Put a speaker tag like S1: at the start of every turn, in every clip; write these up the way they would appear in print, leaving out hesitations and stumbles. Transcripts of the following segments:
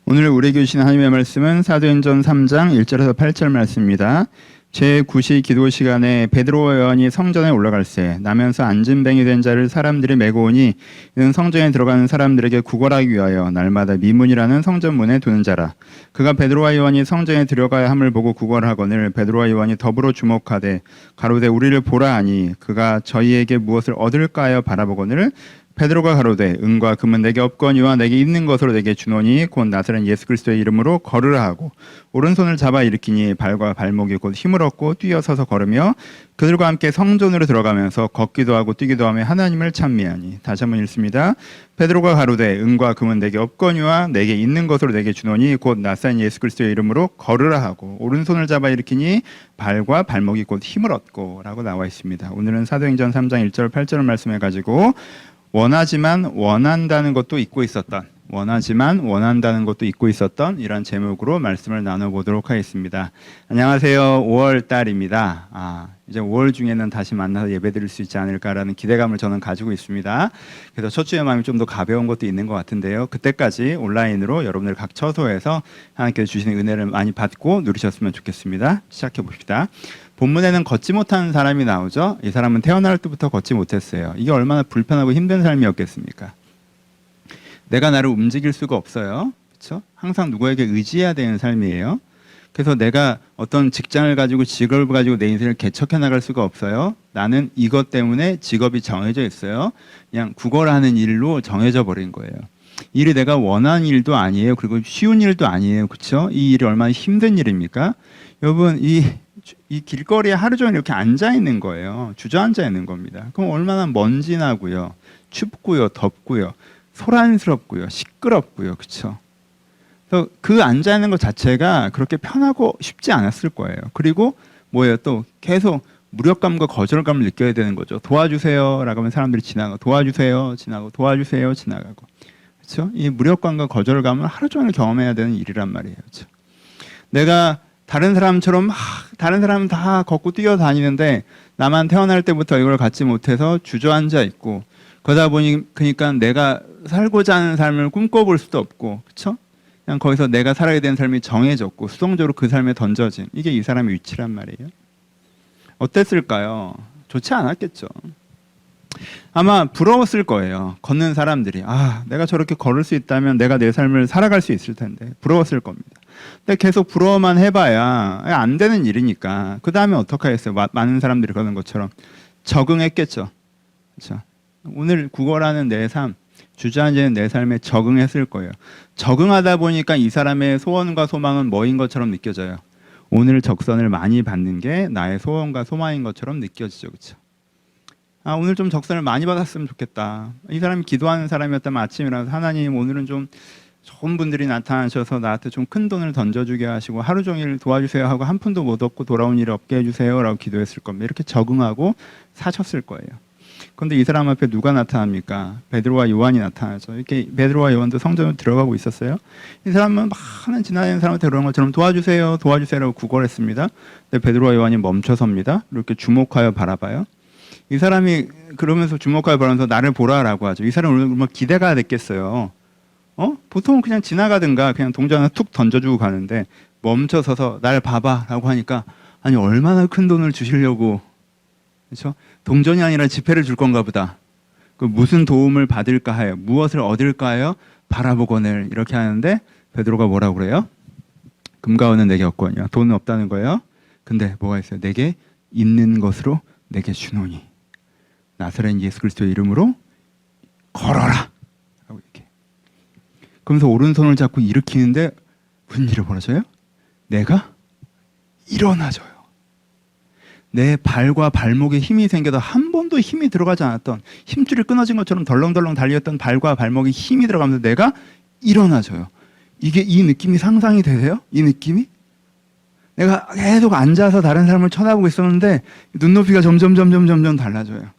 S1: 오늘 우리에게 주신 하나님의 말씀은 사도행전 3장 1절에서 8절 말씀입니다. 제9시 기도 시간에 베드로와 요한이 성전에 올라갈새 나면서 안진뱅이 된 자를 사람들이 메고 오니 이는 성전에 들어가는 사람들에게 구걸하기 위하여 날마다 미문이라는 성전문에 두는 자라. 그가 베드로와 요한이 성전에 들어가야 함을 보고 구걸하거늘 베드로와 요한이 더불어 주목하되 가로되 우리를 보라 하니 그가 저희에게 무엇을 얻을까 하여 바라보거늘 베드로가 가로되 은과 금은 내게 없거니와 내게 있는 것으로 내게 주노니 곧 나사렛 예수 그리스도의 이름으로 걸으라 하고 오른손을 잡아 일으키니 발과 발목이 곧 힘을 얻고 뛰어서서 걸으며 그들과 함께 성전으로 들어가면서 걷기도 하고 뛰기도 하며 하나님을 찬미하니. 다시 한번 읽습니다. 베드로가 가로되 은과 금은 내게 없거니와 내게 있는 것으로 내게 주노니 곧 나사렛 예수 그리스도의 이름으로 걸으라 하고 오른손을 잡아 일으키니 발과 발목이 곧 힘을 얻고 라고 나와 있습니다. 오늘은 사도행전 3장 1절 8절을 말씀해 가지고 원하지만 원한다는 것도 잊고 있었던, 원하지만 원한다는 것도 잊고 있었던 이런 제목으로 말씀을 나눠보도록 하겠습니다. 안녕하세요. 5월 달입니다. 이제 5월 중에는 다시 만나서 예배드릴 수 있지 않을까라는 기대감을 저는 가지고 있습니다. 그래서 첫 주의 마음이 좀 더 가벼운 것도 있는 것 같은데요. 그때까지 온라인으로 여러분들 각 처소에서 하나님께서 주시는 은혜를 많이 받고 누리셨으면 좋겠습니다. 시작해 봅시다. 본문에는 걷지 못하는 사람이 나오죠. 이 사람은 태어날 때부터 걷지 못했어요. 이게 얼마나 불편하고 힘든 삶이었겠습니까? 내가 나를 움직일 수가 없어요. 그렇죠? 항상 누구에게 의지해야 되는 삶이에요. 그래서 내가 어떤 직장을 가지고 직업을 가지고 내 인생을 개척해 나갈 수가 없어요. 나는 이것 때문에 직업이 정해져 있어요. 그냥 구걸하는 일로 정해져 버린 거예요. 일이 내가 원하는 일도 아니에요. 그리고 쉬운 일도 아니에요. 그렇죠? 이 일이 얼마나 힘든 일입니까? 여러분, 이 길거리에 하루 종일 이렇게 앉아 있는 거예요. 주저앉아 있는 겁니다. 그럼 얼마나 먼지 나고요, 춥고요, 덥고요, 소란스럽고요, 시끄럽고요, 그렇죠? 그래서 그 앉아 있는 것 자체가 그렇게 편하고 쉽지 않았을 거예요. 그리고 뭐예요? 또 계속 무력감과 거절감을 느껴야 되는 거죠. 도와주세요라고 하면 사람들이 지나가고 도와주세요, 지나고 도와주세요, 지나가고, 그렇죠? 이 무력감과 거절감을 하루 종일 경험해야 되는 일이란 말이에요, 그렇죠? 내가 다른 사람처럼 다른 사람은 다 걷고 뛰어다니는데 나만 태어날 때부터 이걸 갖지 못해서 주저앉아 있고, 그러다 보니 그러니까 내가 살고자 하는 삶을 꿈꿔볼 수도 없고, 그렇죠? 그냥 거기서 내가 살아야 되는 삶이 정해졌고 수동적으로 그 삶에 던져진, 이게 이 사람의 위치란 말이에요. 어땠을까요? 좋지 않았겠죠. 아마 부러웠을 거예요. 걷는 사람들이 내가 저렇게 걸을 수 있다면 내가 내 삶을 살아갈 수 있을 텐데 부러웠을 겁니다. 근데 계속 부러워만 해봐야 안 되는 일이니까 그 다음에 어떻게 하겠어요? 많은 사람들이 그러는 것처럼 적응했겠죠. 그렇죠? 오늘 구걸하는 내 삶, 주저앉는 내 삶에 적응했을 거예요. 적응하다 보니까 이 사람의 소원과 소망은 뭐인 것처럼 느껴져요? 오늘 적선을 많이 받는 게 나의 소원과 소망인 것처럼 느껴지죠. 그렇죠? 오늘 좀 적선을 많이 받았으면 좋겠다. 이 사람이 기도하는 사람이었다면 아침에 일어나서 하나님, 오늘은 좀 좋은 분들이 나타나셔서 나한테 좀 큰 돈을 던져주게 하시고 하루 종일 도와주세요 하고 한 푼도 못 얻고 돌아온 일 없게 해주세요 라고 기도했을 겁니다. 이렇게 적응하고 사셨을 거예요. 그런데 이 사람 앞에 누가 나타납니까? 베드로와 요한이 나타나죠. 이렇게 베드로와 요한도 성전을 들어가고 있었어요. 이 사람은 많은 지나다니는 사람한테 그런 것처럼 도와주세요, 도와주세요라고 구걸했습니다. 근데 베드로와 요한이 멈춰섭니다. 이렇게 주목하여 바라봐요. 이 사람이 그러면서 주목하여 바라면서 나를 보라라고 하죠. 이 사람은 얼마나 기대가 됐겠어요. 보통은 그냥 지나가든가 그냥 동전 하나 툭 던져주고 가는데 멈춰서서 날 봐봐라고 하니까 아니 얼마나 큰 돈을 주시려고, 그렇죠? 동전이 아니라 지폐를 줄 건가 보다. 그 무슨 도움을 받을까 하여, 무엇을 얻을까 하여 바라보거늘, 이렇게 하는데 베드로가 뭐라고 그래요? 금과 은은 내게 없거니와, 돈은 없다는 거예요. 근데 뭐가 있어요? 내게 있는 것으로 내게 주노니 나사렛 예수 그리스도의 이름으로 걸어라 라고 이렇게. 그러면서 오른손을 잡고 일으키는데 무슨 일이 벌어져요? 내가 일어나져요. 내 발과 발목에 힘이 생겨도 한 번도 힘이 들어가지 않았던, 힘줄이 끊어진 것처럼 덜렁덜렁 달렸던 발과 발목에 힘이 들어가면서 내가 일어나져요. 이 느낌이 상상이 되세요? 이 느낌이? 내가 계속 앉아서 다른 사람을 쳐다보고 있었는데 눈높이가 점점 달라져요.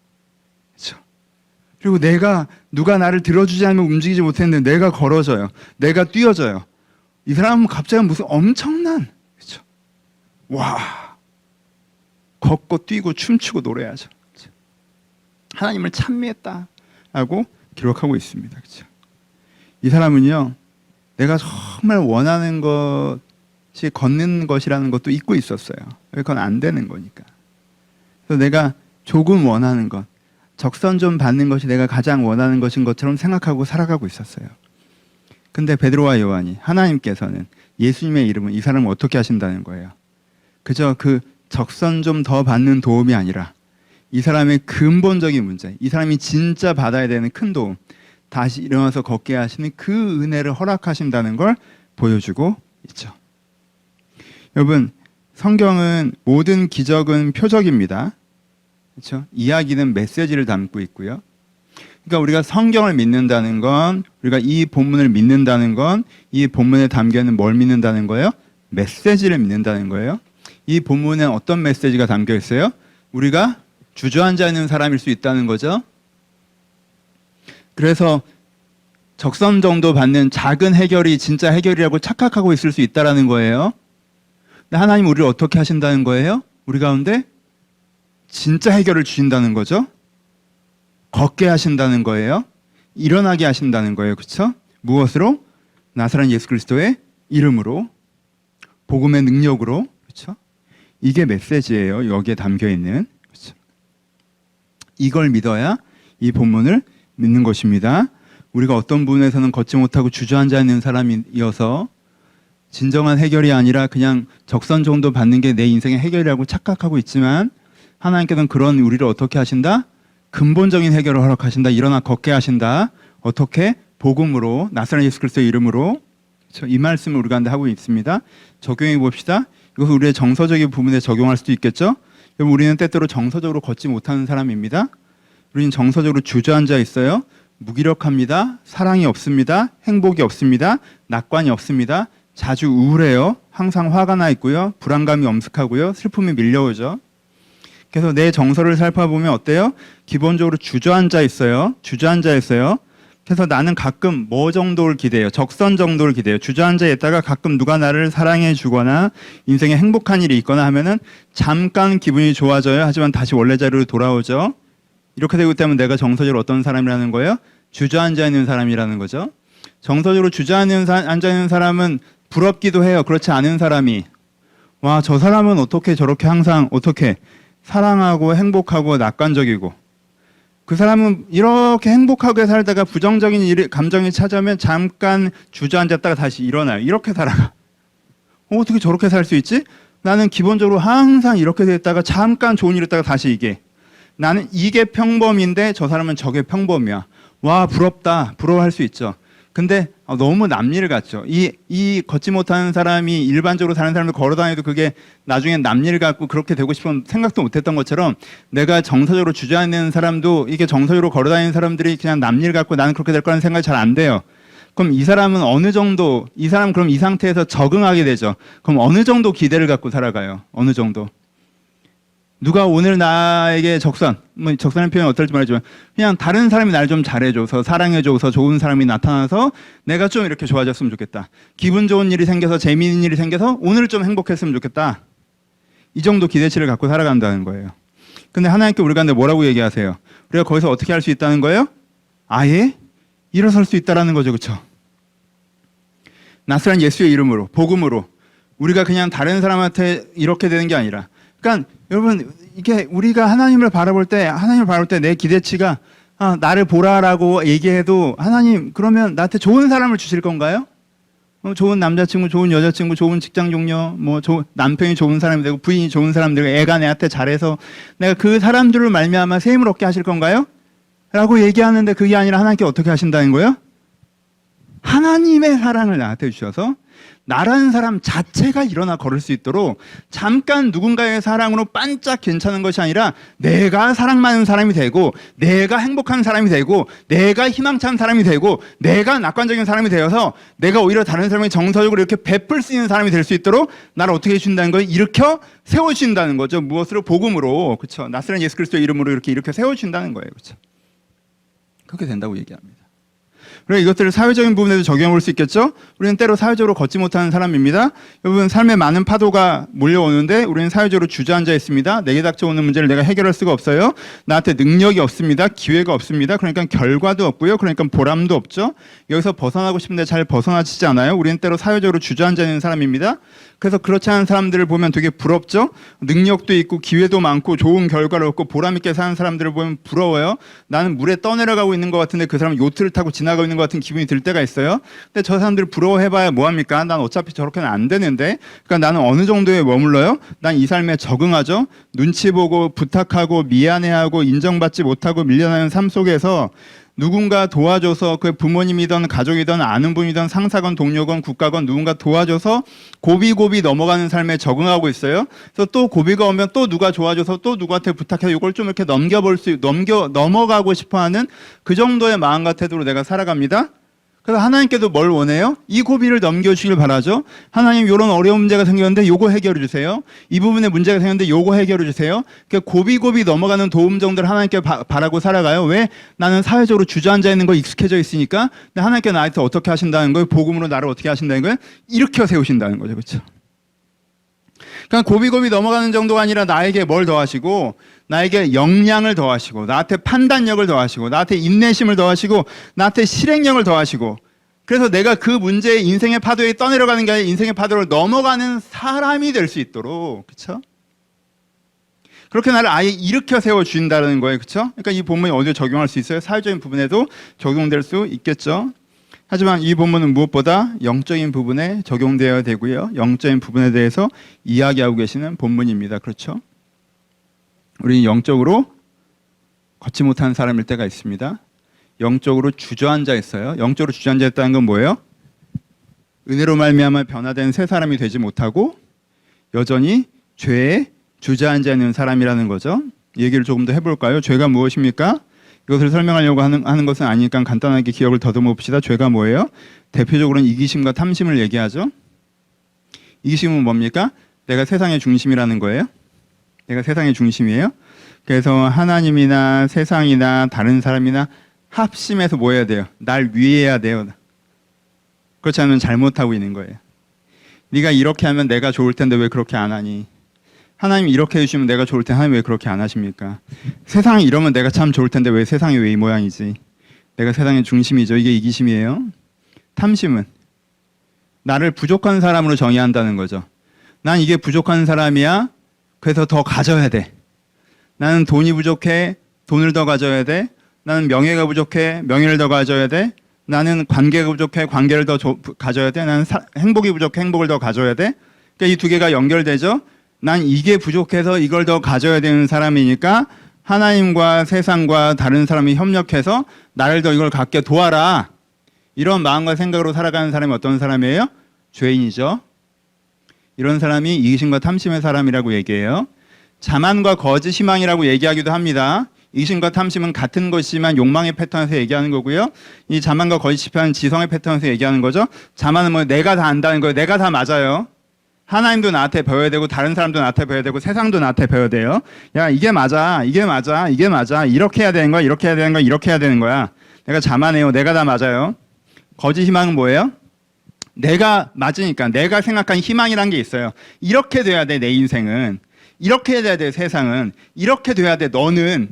S1: 그렇죠? 그리고 누가 나를 들어주지 않으면 움직이지 못했는데 내가 걸어져요. 내가 뛰어져요. 이 사람은 갑자기 무슨 엄청난, 그렇죠? 와, 걷고 뛰고 춤추고 노래하죠. 그렇죠? 하나님을 찬미했다라고 기록하고 있습니다. 그렇죠? 이 사람은요, 내가 정말 원하는 것이 걷는 것이라는 것도 잊고 있었어요. 그건 안 되는 거니까. 그래서 내가 조금 원하는 것, 적선 좀 받는 것이 내가 가장 원하는 것인 것처럼 생각하고 살아가고 있었어요. 근데 베드로와 요한이, 하나님께서는 예수님의 이름은 이 사람을 어떻게 하신다는 거예요. 그저 그 적선 좀 더 받는 도움이 아니라 이 사람의 근본적인 문제, 이 사람이 진짜 받아야 되는 큰 도움, 다시 일어나서 걷게 하시는 그 은혜를 허락하신다는 걸 보여주고 있죠. 여러분, 성경은 모든 기적은 표적입니다. 그렇죠? 이야기는 메시지를 담고 있고요. 그러니까 우리가 성경을 믿는다는 건, 우리가 이 본문을 믿는다는 건, 이 본문에 담겨 있는 뭘 믿는다는 거예요? 메시지를 믿는다는 거예요. 이 본문에 어떤 메시지가 담겨 있어요? 우리가 주저앉아 있는 사람일 수 있다는 거죠. 그래서 적선 정도 받는 작은 해결이 진짜 해결이라고 착각하고 있을 수 있다는 거예요. 근데 하나님 우리를 어떻게 하신다는 거예요? 우리 가운데 진짜 해결을 주신다는 거죠. 걷게 하신다는 거예요. 일어나게 하신다는 거예요. 그렇죠? 무엇으로? 나사렛 예수 그리스도의 이름으로, 복음의 능력으로. 그렇죠? 이게 메시지예요. 여기에 담겨 있는. 그렇죠? 이걸 믿어야 이 본문을 믿는 것입니다. 우리가 어떤 부분에서는 걷지 못하고 주저앉아 있는 사람이어서 진정한 해결이 아니라 그냥 적선 정도 받는 게 내 인생의 해결이라고 착각하고 있지만, 하나님께서는 그런 우리를 어떻게 하신다? 근본적인 해결을 허락하신다. 일어나 걷게 하신다. 어떻게? 복음으로, 나사렛 예수 그리스도의 이름으로. 이 말씀을 우리가 하고 있습니다. 적용해 봅시다. 이것은 우리의 정서적인 부분에 적용할 수도 있겠죠. 여러분, 우리는 때때로 정서적으로 걷지 못하는 사람입니다. 우리는 정서적으로 주저앉아 있어요. 무기력합니다. 사랑이 없습니다. 행복이 없습니다. 낙관이 없습니다. 자주 우울해요. 항상 화가 나 있고요. 불안감이 엄습하고요. 슬픔이 밀려오죠. 그래서 내 정서를 살펴보면 어때요? 기본적으로 주저앉아 있어요. 주저앉아 있어요. 그래서 나는 가끔 뭐 정도를 기대해요? 적선 정도를 기대해요. 주저앉아 있다가 가끔 누가 나를 사랑해 주거나 인생에 행복한 일이 있거나 하면은 잠깐 기분이 좋아져요. 하지만 다시 원래 자리로 돌아오죠. 이렇게 되고 있다면 내가 정서적으로 어떤 사람이라는 거예요? 주저앉아 있는 사람이라는 거죠. 정서적으로 주저앉아 있는 사람은 부럽기도 해요. 그렇지 않은 사람이, 와, 저 사람은 어떻게 저렇게 항상 어떻게 사랑하고 행복하고 낙관적이고, 그 사람은 이렇게 행복하게 살다가 부정적인 감정이 찾아오면 잠깐 주저앉았다가 다시 일어나요. 이렇게 살아가. 어떻게 저렇게 살 수 있지? 나는 기본적으로 항상 이렇게 됐다가 잠깐 좋은 일 했다가 다시 이게. 나는 이게 평범인데 저 사람은 저게 평범이야. 와, 부럽다. 부러워할 수 있죠. 근데 너무 남일 같죠. 이 걷지 못하는 사람이 일반적으로 사는 사람들 걸어 다녀도 그게 나중에 남일 같고 그렇게 되고 싶은 생각도 못했던 것처럼, 내가 정서적으로 주저앉는 사람도 이게 정서적으로 걸어 다니는 사람들이 그냥 남일 같고 나는 그렇게 될 거라는 생각이 잘 안 돼요. 그럼 이 사람은 어느 정도, 이 사람은 그럼 이 상태에서 적응하게 되죠. 그럼 어느 정도 기대를 갖고 살아가요. 어느 정도. 누가 오늘 나에게 적선, 뭐 적선의 표현이 어떨지 말하지만 그냥 다른 사람이 날 좀 잘해줘서 사랑해줘서 좋은 사람이 나타나서 내가 좀 이렇게 좋아졌으면 좋겠다. 기분 좋은 일이 생겨서 재미있는 일이 생겨서 오늘 좀 행복했으면 좋겠다. 이 정도 기대치를 갖고 살아간다는 거예요. 근데 하나님께 우리가 근데 뭐라고 얘기하세요? 우리가 거기서 어떻게 할 수 있다는 거예요? 아예 일어설 수 있다라는 거죠. 그렇죠? 나사렛 예수의 이름으로, 복음으로 우리가 그냥 다른 사람한테 이렇게 되는 게 아니라, 그러니까 여러분, 이게 우리가 하나님을 바라볼 때 내 기대치가 나를 보라라고 얘기해도, 하나님 그러면 나한테 좋은 사람을 주실 건가요? 좋은 남자친구, 좋은 여자친구, 좋은 직장 동료, 남편이 좋은 사람이 되고 부인이 좋은 사람이 되고 애가 내한테 잘해서 내가 그 사람들을 말미암아 세임을 얻게 하실 건가요? 라고 얘기하는데 그게 아니라 하나님께 어떻게 하신다는 거예요? 하나님의 사랑을 나한테 주셔서 나라는 사람 자체가 일어나 걸을 수 있도록, 잠깐 누군가의 사랑으로 반짝 괜찮은 것이 아니라 내가 사랑받는 사람이 되고, 내가 행복한 사람이 되고, 내가 희망찬 사람이 되고, 내가 낙관적인 사람이 되어서 내가 오히려 다른 사람이 정서적으로 이렇게 베풀 수 있는 사람이 될 수 있도록 나를 어떻게 해주신다는 거예요? 일으켜 세워주신다는 거죠. 무엇으로? 복음으로. 그렇죠? 나사렛 예수 그리스도의 이름으로 이렇게 세워주신다는 거예요. 그렇죠? 그렇게 된다고 얘기합니다. 그래 이것들을 사회적인 부분에도 적용해 볼 수 있겠죠? 우리는 때로 사회적으로 걷지 못하는 사람입니다. 여러분 삶에 많은 파도가 몰려오는데 우리는 사회적으로 주저앉아 있습니다. 내게 닥쳐오는 문제를 내가 해결할 수가 없어요. 나한테 능력이 없습니다. 기회가 없습니다. 그러니까 결과도 없고요. 그러니까 보람도 없죠. 여기서 벗어나고 싶은데 잘 벗어나지지 않아요. 우리는 때로 사회적으로 주저앉아 있는 사람입니다. 그래서 그렇지 않은 사람들을 보면 되게 부럽죠. 능력도 있고 기회도 많고 좋은 결과를 얻고 보람 있게 사는 사람들을 보면 부러워요. 나는 물에 떠내려가고 있는 것 같은데 그 사람은 요트를 타고 지나가고 있는 것 같은 기분이 들 때가 있어요. 근데 저 사람들 부러워해봐야 뭐합니까? 난 어차피 저렇게는 안 되는데. 그러니까 나는 어느 정도에 머물러요? 난 이 삶에 적응하죠. 눈치 보고 부탁하고 미안해하고 인정받지 못하고 밀려나는 삶 속에서 누군가 도와줘서 그 부모님이든 가족이든 아는 분이든 상사건 동료건 국가건 누군가 도와줘서 고비고비 넘어가는 삶에 적응하고 있어요. 그래서 또 고비가 오면 또 누가 도와줘서 또 누구한테 부탁해서 이걸 좀 이렇게 넘어가고 싶어하는 그 정도의 마음과 태도로 내가 살아갑니다. 그래서 하나님께도 뭘 원해요? 이 고비를 넘겨주시길 바라죠. 하나님 이런 어려운 문제가 생겼는데 요거 해결해 주세요. 이 부분에 문제가 생겼는데 요거 해결해 주세요. 그러니까 고비고비 넘어가는 도움 정도를 하나님께 바라고 살아가요. 왜? 나는 사회적으로 주저앉아 있는 거 익숙해져 있으니까. 근데 하나님께 나한테 어떻게 하신다는 거예요? 복음으로 나를 어떻게 하신다는 거예요? 일으켜 세우신다는 거죠. 그렇죠? 그러니까 고비고비 넘어가는 정도가 아니라 나에게 뭘 더하시고 나에게 역량을 더하시고 나한테 판단력을 더하시고 나한테 인내심을 더하시고 나한테 실행력을 더하시고 그래서 내가 그 문제의 인생의 파도에 떠내려가는 게 아니라 인생의 파도를 넘어가는 사람이 될 수 있도록 그렇죠? 그렇게 나를 아예 일으켜 세워 주신다는 거예요. 그렇죠? 그러니까 이 본문이 어디에 적용할 수 있어요? 사회적인 부분에도 적용될 수 있겠죠. 하지만 이 본문은 무엇보다 영적인 부분에 적용되어야 되고요. 영적인 부분에 대해서 이야기하고 계시는 본문입니다. 그렇죠? 우리는 영적으로 걷지 못하는 사람일 때가 있습니다. 영적으로 주저앉아 있어요. 영적으로 주저앉아 있다는 건 뭐예요? 은혜로 말미암아 변화된 새 사람이 되지 못하고 여전히 죄에 주저앉아 있는 사람이라는 거죠. 얘기를 조금 더 해볼까요? 죄가 무엇입니까? 이것을 설명하려고 하는 것은 아니니까 간단하게 기억을 더듬어 봅시다. 죄가 뭐예요? 대표적으로는 이기심과 탐심을 얘기하죠. 이기심은 뭡니까? 내가 세상의 중심이라는 거예요. 내가 세상의 중심이에요. 그래서 하나님이나 세상이나 다른 사람이나 합심해서 뭐 해야 돼요? 날 위해야 돼요. 그렇지 않으면 잘못하고 있는 거예요. 네가 이렇게 하면 내가 좋을 텐데 왜 그렇게 안 하니? 하나님이 이렇게 해주시면 내가 좋을 텐데 하나님 왜 그렇게 안 하십니까? 세상이 이러면 내가 참 좋을 텐데 왜 세상이 왜 이 모양이지? 내가 세상의 중심이죠. 이게 이기심이에요. 탐심은 나를 부족한 사람으로 정의한다는 거죠. 난 이게 부족한 사람이야. 그래서 더 가져야 돼. 나는 돈이 부족해. 돈을 더 가져야 돼. 나는 명예가 부족해. 명예를 더 가져야 돼. 나는 관계가 부족해. 관계를 더 가져야 돼. 나는 행복이 부족해. 행복을 더 가져야 돼. 그러니까 이 두 개가 연결되죠. 난 이게 부족해서 이걸 더 가져야 되는 사람이니까 하나님과 세상과 다른 사람이 협력해서 나를 더 이걸 갖게 도와라. 이런 마음과 생각으로 살아가는 사람이 어떤 사람이에요? 죄인이죠. 이런 사람이 이기심과 탐심의 사람이라고 얘기해요. 자만과 거짓 희망이라고 얘기하기도 합니다. 이기심과 탐심은 같은 것이지만 욕망의 패턴에서 얘기하는 거고요. 이 자만과 거짓 희망은 지성의 패턴에서 얘기하는 거죠. 자만은 뭐 내가 다 안다는 거예요. 내가 다 맞아요. 하나님도 나한테 배워야 되고 다른 사람도 나한테 배워야 되고 세상도 나한테 배워야 돼요. 야 이게 맞아. 이게 맞아. 이게 맞아. 이렇게 해야 되는 거야. 이렇게 해야 되는 거야. 이렇게 해야 되는 거야. 내가 자만해요. 내가 다 맞아요. 거짓 희망은 뭐예요? 내가 맞으니까 내가 생각한 희망이란 게 있어요. 이렇게 돼야 돼 내 인생은. 이렇게 돼야 돼 세상은. 이렇게 돼야 돼 너는.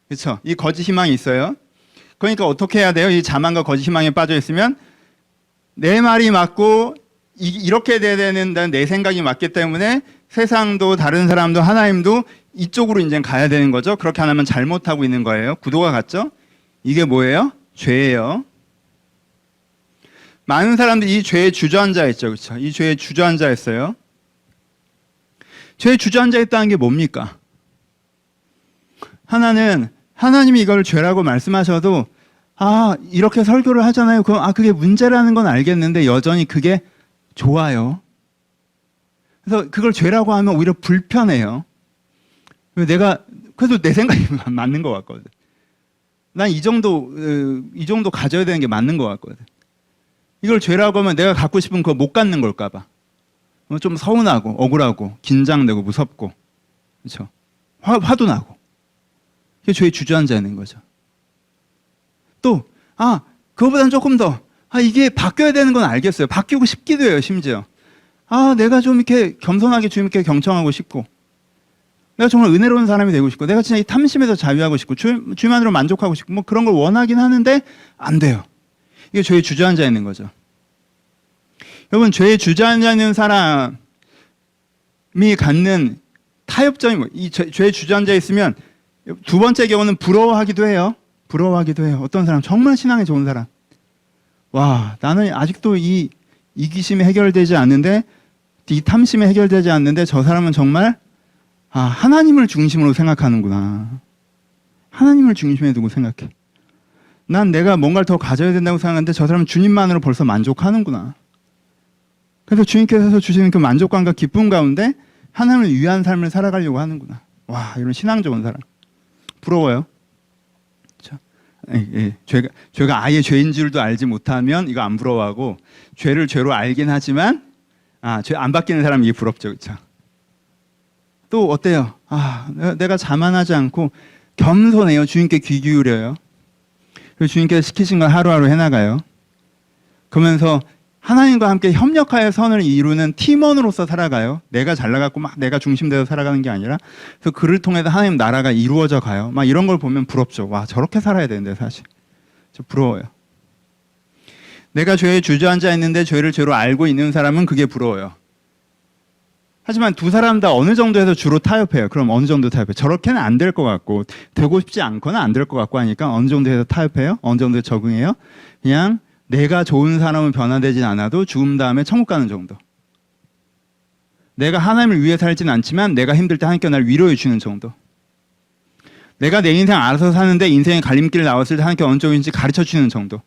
S1: 그렇죠? 이 거짓 희망이 있어요. 그러니까 어떻게 해야 돼요? 이 자만과 거짓 희망에 빠져 있으면 내 말이 맞고 이렇게 돼야 되는 내 생각이 맞기 때문에 세상도 다른 사람도 하나님도 이쪽으로 이제 가야 되는 거죠. 그렇게 안 하면 잘못하고 있는 거예요. 구도가 같죠? 이게 뭐예요? 죄예요. 많은 사람들이 이 죄에 주저앉아 있죠. 그렇죠? 이 죄에 주저앉아 있어요. 죄에 주저앉아 있다는 게 뭡니까? 하나는 하나님이 이걸 죄라고 말씀하셔도 이렇게 설교를 하잖아요. 그럼 그게 문제라는 건 알겠는데 여전히 그게 좋아요. 그래서 그걸 죄라고 하면 오히려 불편해요. 그래도 내 생각이 맞는 것 같거든. 난 이 정도 가져야 되는 게 맞는 것 같거든. 이걸 죄라고 하면 내가 갖고 싶은 거 못 갖는 걸까 봐. 좀 서운하고 억울하고 긴장되고 무섭고 그렇죠? 화도 나고. 그게 죄에 주저앉아 있는 거죠. 또 그거보다는 조금 더, 이게 바뀌어야 되는 건 알겠어요. 바뀌고 싶기도 해요, 심지어. 내가 좀 이렇게 겸손하게 주님께 경청하고 싶고, 내가 정말 은혜로운 사람이 되고 싶고, 내가 진짜 이 탐심에서 자유하고 싶고, 주만으로 만족하고 싶고, 뭐 그런 걸 원하긴 하는데, 안 돼요. 이게 죄에 주저앉아 있는 거죠. 여러분, 죄에 주저앉아 있는 사람이 갖는 타협점이 이 죄에 주저앉아 있으면, 두 번째 경우는 부러워하기도 해요. 부러워하기도 해요. 어떤 사람, 정말 신앙이 좋은 사람. 와, 나는 아직도 이 이기심이 해결되지 않는데, 이 탐심이 해결되지 않는데, 저 사람은 정말 하나님을 중심으로 생각하는구나. 하나님을 중심에 두고 생각해. 난 내가 뭔가를 더 가져야 된다고 생각하는데 저 사람은 주님만으로 벌써 만족하는구나. 그래서 주님께서 주시는 그 만족감과 기쁨 가운데 하나님을 위한 삶을 살아가려고 하는구나. 와, 이런 신앙 좋은 사람. 부러워요. 죄가 아예 죄인 줄도 알지 못하면 이거 안 부러워하고, 죄를 죄로 알긴 하지만 죄 안 바뀌는 사람이 이게 부럽죠. 그렇죠? 또 어때요? 내가 자만하지 않고 겸손해요. 주님께 귀 기울여요. 그리고 주님께서 시키신 걸 하루하루 해나가요. 그러면서 하나님과 함께 협력하여 선을 이루는 팀원으로서 살아가요. 내가 잘나가고 막 내가 중심되어 살아가는 게 아니라, 그래서 그를 통해서 하나님 나라가 이루어져 가요. 막 이런 걸 보면 부럽죠. 와, 저렇게 살아야 되는데 사실. 저 부러워요. 내가 죄에 주저앉아 있는데 죄를 죄로 알고 있는 사람은 그게 부러워요. 하지만 두 사람 다 어느 정도에서 주로 타협해요. 그럼 어느 정도 타협해요? 저렇게는 안 될 것 같고, 되고 싶지 않거나 안 될 것 같고 하니까 어느 정도에서 타협해요? 어느 정도에 적응해요? 그냥 내가 좋은 사람은 변화되진 않아도 죽음 다음에 천국 가는 정도. 내가 하나님을 위해 살진 않지만 내가 힘들 때 하나님께 날 위로해 주는 정도. 내가 내 인생 알아서 사는데 인생의 갈림길을 나왔을 때 하나님께 어느 쪽인지 가르쳐 주는 정도.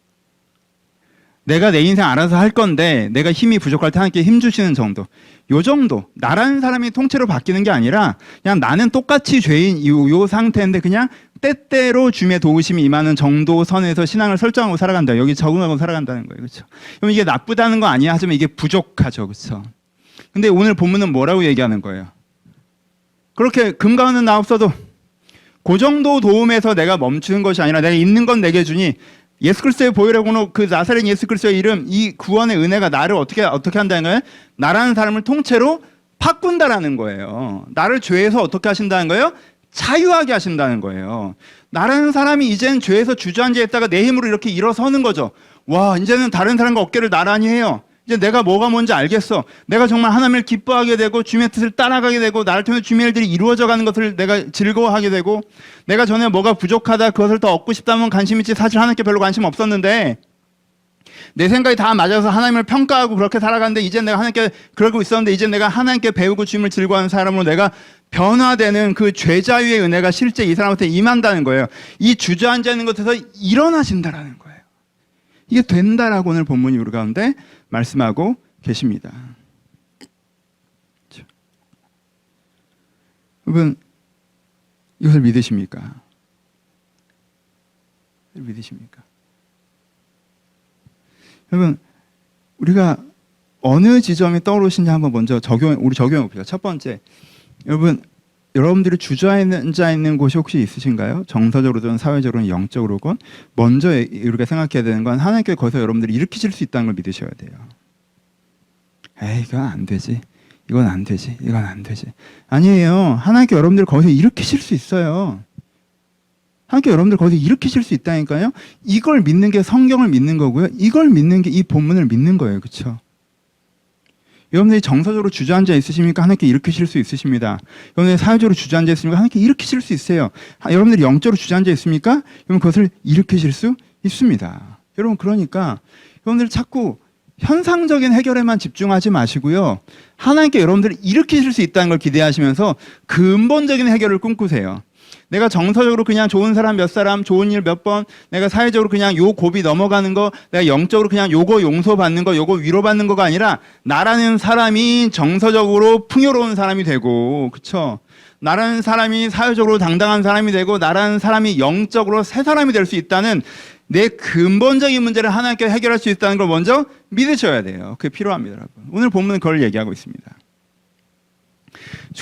S1: 내가 내 인생 알아서 할 건데 내가 힘이 부족할 때 하나님께 힘 주시는 정도. 요 정도. 나라는 사람이 통째로 바뀌는 게 아니라 그냥 나는 똑같이 죄인 요 상태인데 그냥 때때로 주님의 도우심이 임하는 정도 선에서 신앙을 설정하고 살아간다. 여기 적응하고 살아간다는 거예요. 그렇죠? 그럼 이게 나쁘다는 거 아니야? 하지만 이게 부족하죠. 그렇죠? 근데 오늘 본문은 뭐라고 얘기하는 거예요? 그렇게 금가운은 나 없어도 그 정도 도움에서 내가 멈추는 것이 아니라 내가 있는 건 내게 주니, 예수 그리스도의 보혈의 그 나사렛 예수 그리스도의 이름, 이 구원의 은혜가 나를 어떻게 한다는 거예요? 나라는 사람을 통째로 바꾼다라는 거예요. 나를 죄에서 어떻게 하신다는 거예요? 자유하게 하신다는 거예요. 나라는 사람이 이제는 죄에서 주저앉아 있다가 내 힘으로 이렇게 일어서는 거죠. 와, 이제는 다른 사람과 어깨를 나란히 해요. 이제 내가 뭐가 뭔지 알겠어. 내가 정말 하나님을 기뻐하게 되고 주님의 뜻을 따라가게 되고 나를 통해 주님의 일들이 이루어져 가는 것을 내가 즐거워하게 되고, 내가 전에 뭐가 부족하다 그것을 더 얻고 싶다면 관심 있지, 사실 하나님께 별로 관심 없었는데 내 생각이 다 맞아서 하나님을 평가하고 그렇게 살아가는데, 이제 내가 하나님께 그러고 있었는데 이제 내가 하나님께 배우고 주님을 즐거워하는 사람으로 내가 변화되는 그 죄자유의 은혜가 실제 이 사람한테 임한다는 거예요. 이 주저앉아 있는 것에서 일어나신다라는 거예요. 이게 된다라고 오늘 본문이 우리 가운데 말씀하고 계십니다. 여러분, 이것을 믿으십니까? 믿으십니까? 여러분, 우리가 어느 지점이 떠오르시는지 한번 먼저 우리 적용해 봅시다. 첫 번째, 여러분들이 주저앉아 있는 곳이 혹시 있으신가요? 정서적으로든 사회적으로든 영적으로건 먼저 우리가 생각해야 되는 건 하나님께 거기서 여러분들이 일으키실 수 있다는 걸 믿으셔야 돼요. 에이, 이건 안 되지. 이건 안 되지. 이건 안 되지. 아니에요. 하나님께 여러분들 거기서 일으키실 수 있어요. 하나님께 여러분들 거기서 일으키실 수 있다니까요. 이걸 믿는 게 성경을 믿는 거고요. 이걸 믿는 게 이 본문을 믿는 거예요. 그렇죠? 여러분들이 정서적으로 주저앉아 있으십니까? 하나님께 일으키실 수 있으십니다. 여러분들이 사회적으로 주저앉아 있습니까? 하나님께 일으키실 수 있어요. 여러분들이 영적으로 주저앉아 있습니까? 여러분 그것을 일으키실 수 있습니다. 여러분, 그러니까 여러분들 자꾸 현상적인 해결에만 집중하지 마시고요. 하나님께 여러분들을 일으키실 수 있다는 걸 기대하시면서 근본적인 해결을 꿈꾸세요. 내가 정서적으로 그냥 좋은 사람 몇 사람, 좋은 일 몇 번, 내가 사회적으로 그냥 요 고비 넘어가는 거, 내가 영적으로 그냥 요거 용서받는 거, 요거 위로받는 거가 아니라 나라는 사람이 정서적으로 풍요로운 사람이 되고, 그쵸? 나라는 사람이 사회적으로 당당한 사람이 되고, 나라는 사람이 영적으로 새 사람이 될 수 있다는 내 근본적인 문제를 하나님께 해결할 수 있다는 걸 먼저 믿으셔야 돼요. 그게 필요합니다, 여러분. 오늘 본문은 그걸 얘기하고 있습니다.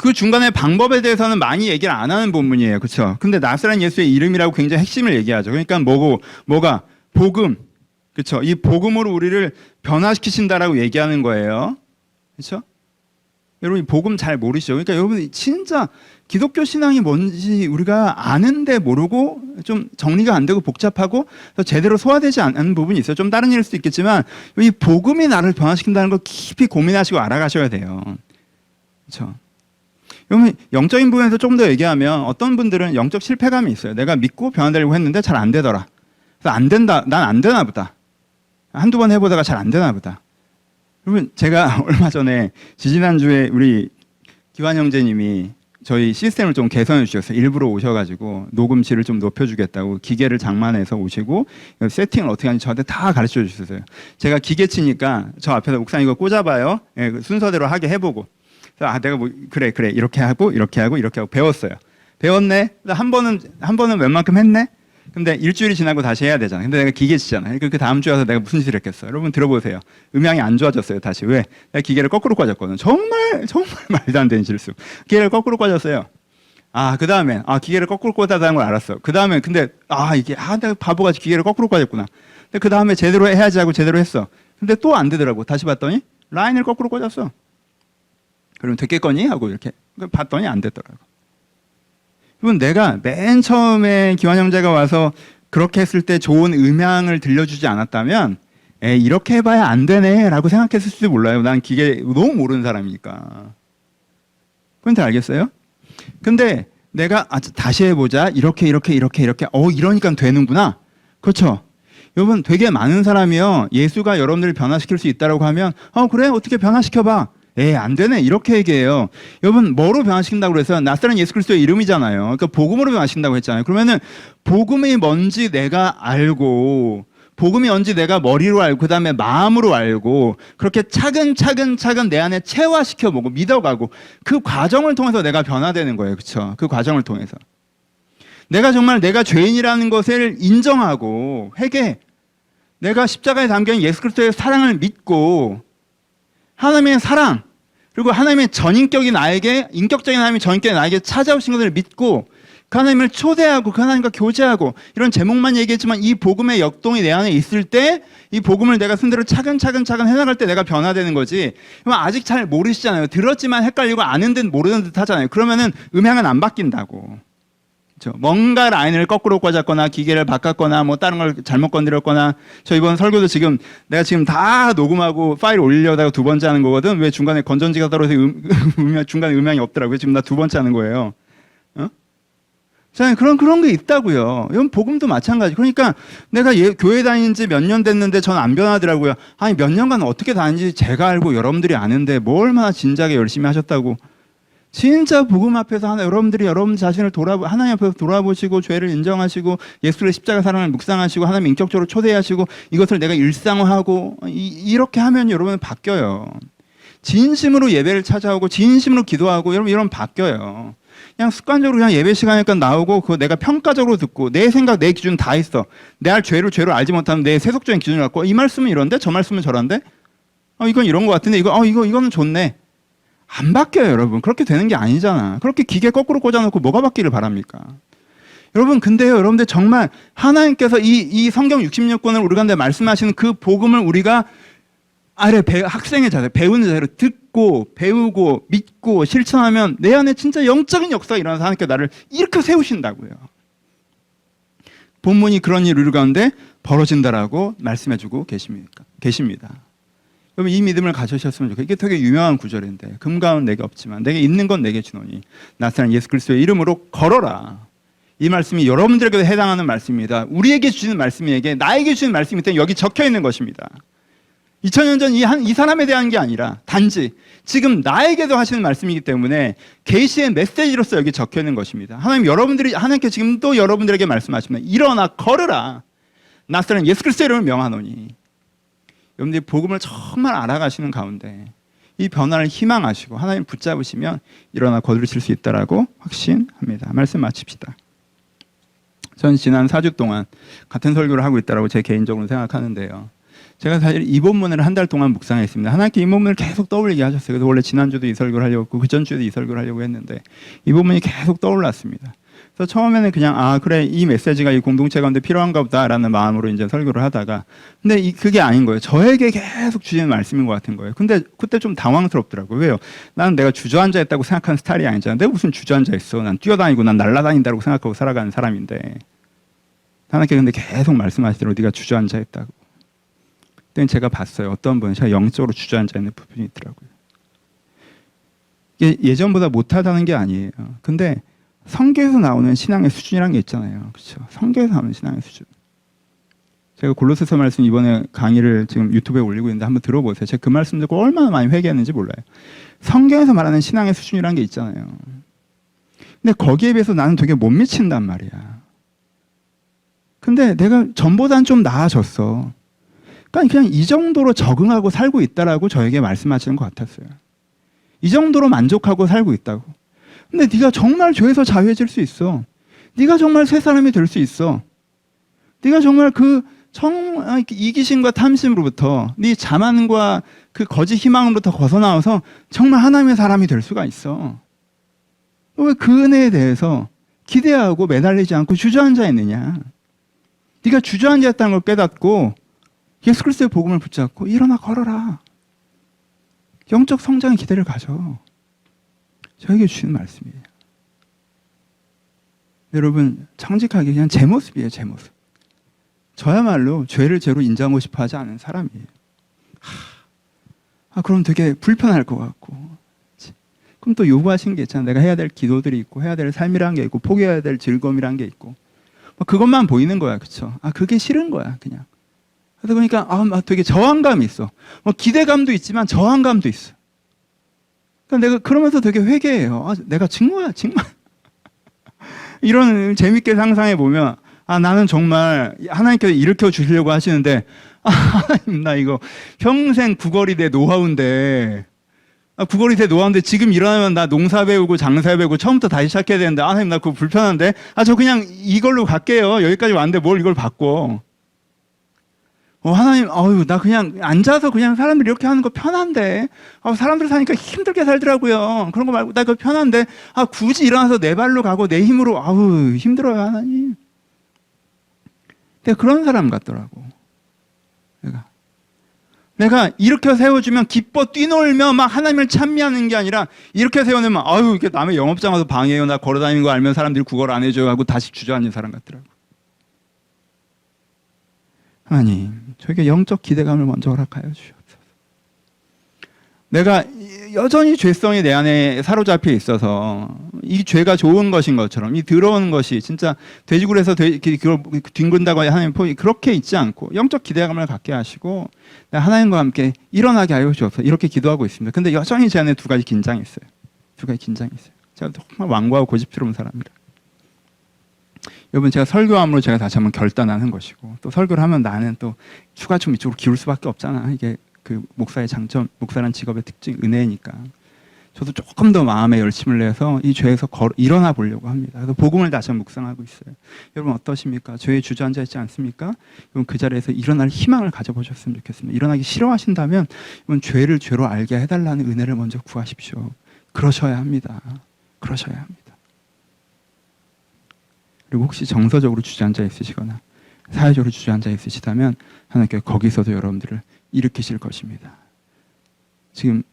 S1: 그 중간에 방법에 대해서는 많이 얘기를 안 하는 본문이에요. 그렇죠? 근데 나사렛 예수의 이름이라고 굉장히 핵심을 얘기하죠. 그러니까 뭐가? 복음, 그렇죠? 이 복음으로 우리를 변화시키신다라고 얘기하는 거예요. 그렇죠? 여러분 이 복음 잘 모르시죠? 그러니까 여러분 진짜 기독교 신앙이 뭔지 우리가 아는데 모르고 좀 정리가 안 되고 복잡하고 제대로 소화되지 않는 부분이 있어요. 좀 다른 일일 수도 있겠지만 이 복음이 나를 변화시킨다는 걸 깊이 고민하시고 알아가셔야 돼요. 그렇죠? 여러분 영적인 부분에서 조금 더 얘기하면 어떤 분들은 영적 실패감이 있어요. 내가 믿고 변화되려고 했는데 잘 안 되더라. 그래서 안 된다. 난 안 되나 보다. 한두 번 해보다가 잘 안 되나 보다. 여러분 제가 얼마 전에 지지난주에 우리 기환 형제님이 저희 시스템을 좀 개선해 주셨어요. 일부러 오셔가지고 녹음질을 좀 높여주겠다고 기계를 장만해서 오시고 세팅을 어떻게 하는지 저한테 다 가르쳐 주셨어요. 제가 기계 치니까 저 앞에서 목사님 이거 꽂아봐요. 예, 순서대로 하게 해보고 그래서 내가 뭐 그래 이렇게 하고 배웠어요. 배웠네. 한 번은 웬만큼 했네. 근데 일주일이 지나고 다시 해야 되잖아. 근데 내가 기계 치잖아. 그 다음 주에 와서 내가 무슨 짓을 했겠어. 여러분 들어보세요. 음향이 안 좋아졌어요. 다시. 왜? 내가 기계를 거꾸로 꽂았거든. 정말 말도 안 되는 실수. 기계를 거꾸로 꽂았어요. 그 다음에 기계를 거꾸로 꽂았다는 걸 알았어. 그 다음에 근데 내가 바보같이 기계를 거꾸로 꽂았구나. 근데 그 다음에 제대로 해야지 하고 제대로 했어. 근데 또 안 되더라고. 다시 봤더니 라인을 거꾸로 꽂았어. 그러면 됐겠거니? 하고 이렇게 봤더니 안 됐더라고. 여러분 내가 맨 처음에 기환 형제가 와서 그렇게 했을 때 좋은 음향을 들려주지 않았다면 이렇게 해봐야 안 되네 라고 생각했을지도 몰라요. 난 기계 너무 모르는 사람이니까. 그런데 알겠어요? 근데 내가 다시 해보자. 이렇게 이러니까 되는구나. 그렇죠? 여러분 되게 많은 사람이요. 예수가 여러분들을 변화시킬 수 있다고 하면 그래 어떻게 변화시켜봐. 안 되네. 이렇게 얘기해요. 여러분, 뭐로 변화시킨다고 그래서 낯설은 예수 그리스도의 이름이잖아요. 그러니까 복음으로 변화시킨다고 했잖아요. 그러면은 복음이 뭔지 내가 알고, 복음이 뭔지 내가 머리로 알고, 그 다음에 마음으로 알고, 그렇게 차근차근 내 안에 체화시켜보고, 믿어가고, 그 과정을 통해서 내가 변화되는 거예요. 그쵸? 그 과정을 통해서. 내가 정말 내가 죄인이라는 것을 인정하고, 회개, 내가 십자가에 담겨있는 예수 그리스도의 사랑을 믿고, 하나님의 사랑 그리고 하나님의 전인격이 나에게 인격적인 하나님의 전인격이 나에게 찾아오신 것을 믿고 그 하나님을 초대하고 그 하나님과 교제하고 이런 제목만 얘기했지만 이 복음의 역동이 내 안에 있을 때 이 복음을 내가 순대로 차근차근 해나갈 때 내가 변화되는 거지. 아직 잘 모르시잖아요. 들었지만 헷갈리고 아는 듯 모르는 듯 하잖아요. 그러면은 음향은 안 바뀐다고. 그렇죠? 뭔가 라인을 거꾸로 꽂았거나 기계를 바꿨거나 뭐 다른 걸 잘못 건드렸거나 저 이번 설교도 내가 지금 다 녹음하고 파일 올리려다가 두 번째 하는 거거든. 왜 중간에 건전지가 떨어져서 중간에 음향이 없더라고요. 지금 나 두 번째 하는 거예요. 자, 그런 게 있다고요. 이건 복음도 마찬가지. 그러니까 내가 교회 다닌 지 몇 년 됐는데 전 안 변하더라고요. 몇 년간 어떻게 다니는지 제가 알고 여러분들이 아는데 뭐 얼마나 진작에 열심히 하셨다고. 진짜 복음 앞에서 여러분들이 여러분 자신을 하나님 앞에서 돌아보시고 죄를 인정하시고 예수의 십자가 사랑을 묵상하시고 하나님 인격적으로 초대하시고 이것을 내가 일상화하고 이렇게 하면 여러분은 바뀌어요. 진심으로 예배를 찾아오고 진심으로 기도하고 여러분 이러면 바뀌어요. 그냥 습관적으로 그냥 예배 시간이니까 나오고 그거 내가 평가적으로 듣고 내 생각 내 기준 다 있어. 내 죄를 알지 못하면 내 세속적인 기준을 갖고 이 말씀은 이런데 저 말씀은 저런데 이건 이런 것 같은데 이거는 좋네. 안 바뀌어요, 여러분. 그렇게 되는 게 아니잖아. 그렇게 기계 거꾸로 꽂아놓고 뭐가 바뀌기를 바랍니까? 여러분, 근데요, 여러분들 정말 하나님께서 이 성경 66권을 우리 가운데 말씀하시는 그 복음을 우리가 학생의 자세, 배우는 자세로 듣고, 배우고, 믿고, 실천하면 내 안에 진짜 영적인 역사가 일어나서 하나님께서 나를 이렇게 세우신다고요. 본문이 그런 일 우리 가운데 벌어진다라고 말씀해주고 계십니다. 여러분 이 믿음을 가지셨으면 좋겠어요. 이게 되게 유명한 구절인데 금가은 내게 없지만 내게 있는 건 내게 주노니 나사렛 예수 그리스도의 이름으로 걸어라. 이 말씀이 여러분들에게도 해당하는 말씀입니다. 우리에게 주시는 말씀에게 나에게 주시는 말씀이 때문에 여기 적혀 있는 것입니다. 2000년 전 이 사람에 대한 게 아니라 단지 지금 나에게도 하시는 말씀이기 때문에 계시의 메시지로서 여기 적혀 있는 것입니다. 하나님께 지금 또 여러분들에게 말씀하십니다. 일어나 걸으라. 나사렛 예수 그리스도의 이름을 명하노니. 여러분들이 복음을 정말 알아가시는 가운데 이 변화를 희망하시고 하나님 붙잡으시면 일어나 거두실 수 있다라고 확신합니다. 말씀 마칩시다. 전 지난 4주 동안 같은 설교를 하고 있다라고 제 개인적으로 생각하는데요. 제가 사실 이 본문을 한 달 동안 묵상했습니다. 하나님께 이 본문을 계속 떠올리게 하셨어요. 그래서 원래 지난주도 이 설교를 하려고 했고 그 전주에도 이 설교를 하려고 했는데 이 본문이 계속 떠올랐습니다. 그래서 처음에는 그냥 아 그래 이 메시지가 이 공동체 가운데 필요한가 보다라는 마음으로 이제 설교를 하다가 근데 그게 아닌 거예요. 저에게 계속 주시는 말씀인 것 같은 거예요. 근데 그때 좀 당황스럽더라고요. 왜요? 나는 내가 주저앉아 있다고 생각하는 스타일이 아니잖아. 내가 무슨 주저앉아 있어. 난 뛰어다니고 난 날아다닌다고 생각하고 살아가는 사람인데 하나님께 근데 계속 말씀하시더라고요. 네가 주저앉아 있다고. 그때 제가 봤어요. 어떤 분은 제가 영적으로 주저앉아 있는 부분이 있더라고요. 이게 예전보다 못하다는 게 아니에요. 근데 성경에서 나오는 신앙의 수준이라는 게 있잖아요. 그렇죠? 성경에서 나오는 신앙의 수준. 제가 골로새서 말씀 이번에 강의를 지금 유튜브에 올리고 있는데 한번 들어보세요. 제가 그 말씀 듣고 얼마나 많이 회개했는지 몰라요. 성경에서 말하는 신앙의 수준이라는 게 있잖아요. 근데 거기에 비해서 나는 되게 못 미친단 말이야. 근데 내가 전보단 좀 나아졌어. 그러니까 그냥 이 정도로 적응하고 살고 있다라고 저에게 말씀하시는 것 같았어요. 이 정도로 만족하고 살고 있다고. 근데 네가 정말 죄에서 자유해질 수 있어. 네가 정말 새 사람이 될 수 있어. 네가 정말 정말 이기심과 탐심으로부터 네 자만과 그 거짓 희망으로부터 벗어나와서 정말 하나님의 사람이 될 수가 있어. 왜 그 은혜에 대해서 기대하고 매달리지 않고 주저앉아 있느냐. 네가 주저앉아 있다는 걸 깨닫고 예수 그리스도의 복음을 붙잡고 일어나 걸어라. 영적 성장의 기대를 가져. 저에게 주시는 말씀이에요. 여러분 정직하게 그냥 제 모습이에요. 제 모습. 저야말로 죄를 죄로 인정하고 싶어 하지 않은 사람이에요. 그럼 되게 불편할 것 같고 그럼 또 요구하신 게 있잖아요. 내가 해야 될 기도들이 있고 해야 될 삶이라는 게 있고 포기해야 될 즐거움이라는 게 있고 그것만 보이는 거야. 그렇죠? 그게 싫은 거야. 그냥. 그러니까 되게 저항감이 있어. 기대감도 있지만 저항감도 있어. 그러니까 내가 그러면서 되게 회개해요. 내가 정말 이런 재밌게 상상해 보면 나는 정말 하나님께서 일으켜 주시려고 하시는데 하나님 나 이거 평생 구걸이대 노하우인데 구걸이대 노하우인데 지금 일어나면 나 농사 배우고 장사 배우고 처음부터 다시 시작해야 되는데 하나님 나 그거 불편한데 저 그냥 이걸로 갈게요. 여기까지 왔는데 뭘 이걸 바꿔. 하나님, 나 그냥 앉아서 그냥 사람들이 이렇게 하는 거 편한데, 사람들 사니까 힘들게 살더라고요. 그런 거 말고, 나 그거 편한데, 굳이 일어나서 내 발로 가고 내 힘으로, 힘들어요, 하나님. 내가 그런 사람 같더라고. 내가 이렇게 세워주면 기뻐 뛰놀며 막 하나님을 찬미하는 게 아니라, 이렇게 세워놓으면, 이렇게 남의 영업장 와서 방해해요. 나 걸어다니는 거 알면 사람들이 구걸 안 해줘요. 하고 다시 주저앉는 사람 같더라고. 하나님, 저에게 영적 기대감을 먼저 허락하여 주옵소서. 내가 여전히 죄성이 내 안에 사로잡혀 있어서 이 죄가 좋은 것인 것처럼 이 더러운 것이 진짜 돼지굴에서 그걸 뒹군다고 하나님 그렇게 있지 않고 영적 기대감을 갖게 하시고 하나님과 함께 일어나게 하여 주옵소서. 이렇게 기도하고 있습니다. 근데 여전히 제 안에 두 가지 긴장이 있어요. 두 가지 긴장이 있어요. 제가 정말 완고하고 고집스러운 사람입니다. 여러분 제가 설교함으로 제가 다시 한번 결단하는 것이고 또 설교를 하면 나는 또 추가점 이쪽으로 기울 수밖에 없잖아. 이게 그 목사의 장점, 목사라는 직업의 특징, 은혜니까. 저도 조금 더 마음에 열심을 내서 이 죄에서 일어나 보려고 합니다. 그래서 복음을 다시 한번 묵상하고 있어요. 여러분 어떠십니까? 죄에 주저앉아 있지 않습니까? 여러분 그 자리에서 일어날 희망을 가져보셨으면 좋겠습니다. 일어나기 싫어하신다면 여러분 죄를 죄로 알게 해달라는 은혜를 먼저 구하십시오. 그러셔야 합니다. 그러셔야 합니다. 그리고 혹시 정서적으로 주저앉아 있으시거나 사회적으로 주저앉아 있으시다면 하나님께 거기서도 여러분들을 일으키실 것입니다. 지금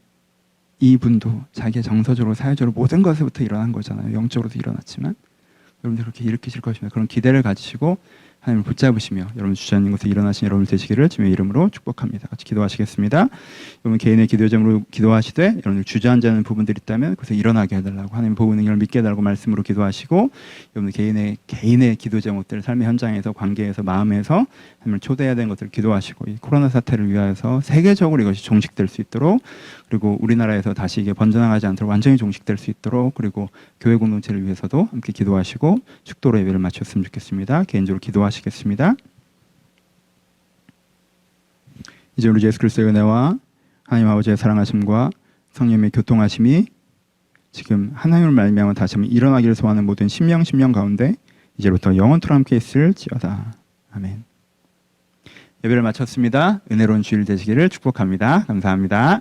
S1: 이분도 자기의 정서적으로 사회적으로 모든 것에부터 일어난 거잖아요. 영적으로도 일어났지만 여러분들 그렇게 일으키실 것입니다. 그런 기대를 가지시고 하나님을 붙잡으시며 여러분 주저앉는 곳에 일어나신 여러분 되시기를 주님의 이름으로 축복합니다. 같이 기도하시겠습니다. 여러분 개인의 기도 제목으로 기도하시되 여러분들 주저앉아 있는 부분들이 있다면 그것을 일어나게 해달라고 하나님 복음 능력을 믿게 해달라고 말씀으로 기도하시고 여러분 개인의 기도 제목들 삶의 현장에서 관계에서 마음에서 하나님을 초대해야 되는 것들을 기도하시고 이 코로나 사태를 위하여서 세계적으로 이것이 종식될 수 있도록 그리고 우리나라에서 다시 이게 번져나가지 않도록 완전히 종식될 수 있도록 그리고 교회 공동체를 위해서도 함께 기도하시고 축도로 예배를 마쳤으면 좋겠습니다. 개인적으로 기도하시겠습니다. 이제 우리 예수 그리스도의 은혜와 하나님 아버지의 사랑하심과 성령의 교통하심이 지금 하나님을 말미암아 다시 한번 일어나기를 소원하는 모든 심령 가운데 이제부터 영원토록 함께 있을지어다. 아멘. 예배를 마쳤습니다. 은혜로운 주일 되시기를 축복합니다. 감사합니다.